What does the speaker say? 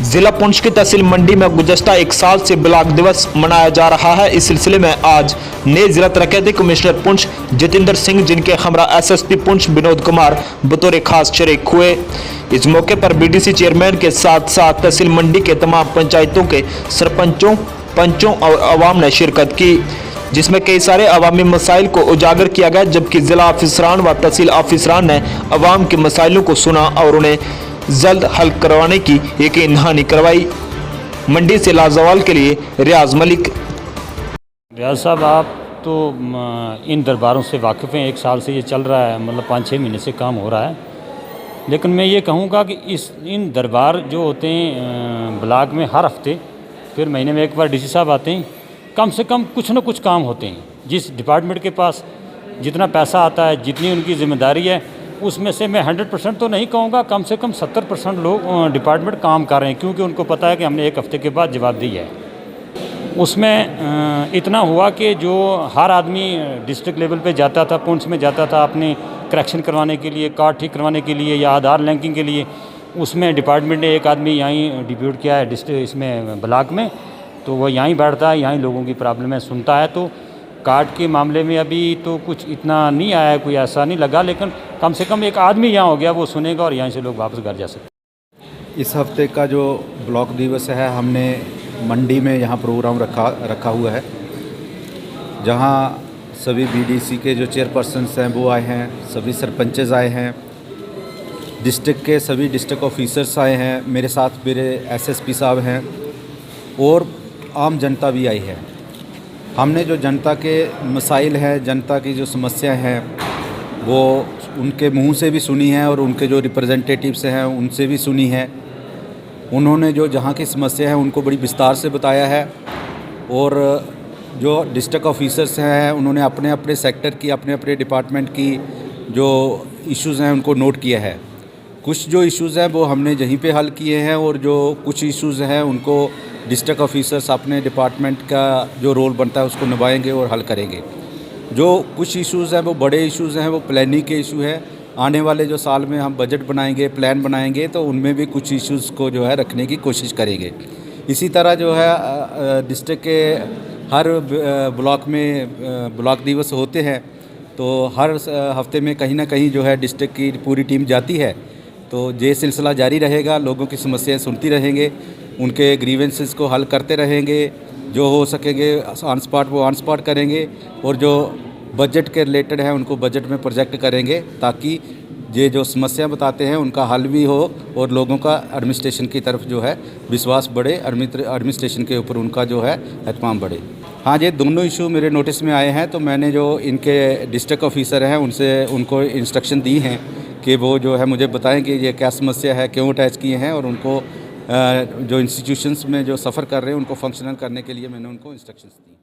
जिला पुंछ की तहसील मंडी में गुज़श्ता एक साल से ब्लॉक दिवस मनाया जा रहा है। इस सिलसिले में आज नए जिला तरक्याती कमिश्नर पुंछ जितेंद्र सिंह, जिनके हमरा एसएसपी पुंछ विनोद कुमार बतौर खास शरीक हुए। इस मौके पर बीडीसी चेयरमैन के साथ साथ तहसील मंडी के तमाम पंचायतों के सरपंचों, पंचों और अवाम ने शिरकत की, जिसमें कई सारे अवामी मसाइल को उजागर किया गया, जबकि जिला ऑफिसरान व तहसील ऑफिसरान ने अवाम के मसाइलों को सुना और उन्हें जल्द हल करवाने की यकीन दहानी करवाई। मंडी से लाजवाल के लिए रियाज मलिक। रियाज साहब, आप तो इन दरबारों से वाकिफ़ हैं। एक साल से ये चल रहा है, मतलब 5-6 महीने से काम हो रहा है। लेकिन मैं ये कहूँगा कि इन दरबार जो होते हैं ब्लॉक में हर हफ्ते, फिर महीने में एक बार डीसी साहब आते हैं, कम से कम कुछ न कुछ काम होते हैं। जिस डिपार्टमेंट के पास जितना पैसा आता है, जितनी उनकी जिम्मेदारी है, उसमें से मैं 100% तो नहीं कहूँगा, कम से कम 70% लोग डिपार्टमेंट काम कर रहे हैं, क्योंकि उनको पता है कि हमने एक हफ्ते के बाद जवाब दिया है। उसमें इतना हुआ कि जो हर आदमी डिस्ट्रिक्ट लेवल पे जाता था, पुंछ में जाता था अपने करेक्शन करवाने के लिए, कार्ड ठीक करवाने के लिए या आधार लिंकिंग के लिए, उसमें डिपार्टमेंट ने एक आदमी यहीं डिप्यूट किया है डिस्ट्रिक्ट इसमें ब्लॉक में, तो वो यहीं बैठता है, यहीं लोगों की प्रॉब्लमें सुनता है। तो कार्ड के मामले में अभी तो कुछ इतना नहीं आया है, कोई ऐसा नहीं लगा, लेकिन कम से कम एक आदमी यहाँ हो गया, वो सुनेगा और यहाँ से लोग वापस घर जा सकते। इस हफ्ते का जो ब्लॉक दिवस है, हमने मंडी में यहाँ प्रोग्राम रखा हुआ है, जहाँ सभी बीडीसी के जो चेयरपर्सन्स हैं वो आए हैं, सभी सरपंचेस आए हैं, डिस्ट्रिक्ट के सभी डिस्ट्रिक्ट ऑफिसर्स आए हैं, मेरे साथ मेरे एसएसपी साहब हैं और आम जनता भी आई है। हमने जो जनता के मसाइल हैं, जनता की जो समस्या हैं, वो उनके मुंह से भी सुनी है और उनके जो रिप्रेजेंटेटिव्स हैं उनसे भी सुनी है। उन्होंने जो जहाँ की समस्या है उनको बड़ी विस्तार से बताया है और जो डिस्ट्रिक्ट ऑफिसर्स हैं उन्होंने अपने अपने सेक्टर की, अपने अपने डिपार्टमेंट की जो इश्यूज़ हैं उनको नोट किया है। कुछ जो इश्यूज़ हैं वो हमने यहीं पे हल किए हैं और जो कुछ इश्यूज़ हैं उनको डिस्ट्रिक्ट ऑफिसर्स अपने डिपार्टमेंट का जो रोल बनता है उसको निभाएंगे और हल करेंगे। जो कुछ इश्यूज़ हैं वो बड़े इश्यूज़ हैं, वो प्लानिंग के इशू है। आने वाले जो साल में हम बजट बनाएंगे, प्लान बनाएंगे, तो उनमें भी कुछ इश्यूज़ को जो है रखने की कोशिश करेंगे। इसी तरह जो है डिस्ट्रिक्ट के हर ब्लॉक में ब्लॉक दिवस होते हैं, तो हर हफ्ते में कहीं ना कहीं जो है डिस्ट्रिक्ट की पूरी टीम जाती है। तो ये सिलसिला जारी रहेगा, लोगों की समस्याएं सुनती रहेंगे, उनके ग्रीवेंसेस को हल करते रहेंगे, जो हो सकेंगे ऑन स्पॉट वो ऑन स्पॉट करेंगे और जो बजट के रिलेटेड है उनको बजट में प्रोजेक्ट करेंगे, ताकि ये जो समस्या बताते हैं उनका हल भी हो और लोगों का एडमिनिस्ट्रेशन की तरफ जो है विश्वास बढ़े, एडमिनिस्ट्रेशन के ऊपर उनका जो है एहतमाम बढ़े। हाँ, ये दोनों इशू मेरे नोटिस में आए हैं, तो मैंने जो इनके डिस्ट्रिक्ट ऑफिसर हैं उनको इंस्ट्रक्शन दी हैं कि वो जो है मुझे बताएं कि ये क्या समस्या है, क्यों अटैच किए हैं, और उनको जो इंस्टीट्यूशंस में जो सफ़र कर रहे हैं उनको फंक्शनल करने के लिए मैंने उनको इंस्ट्रक्शंस दी।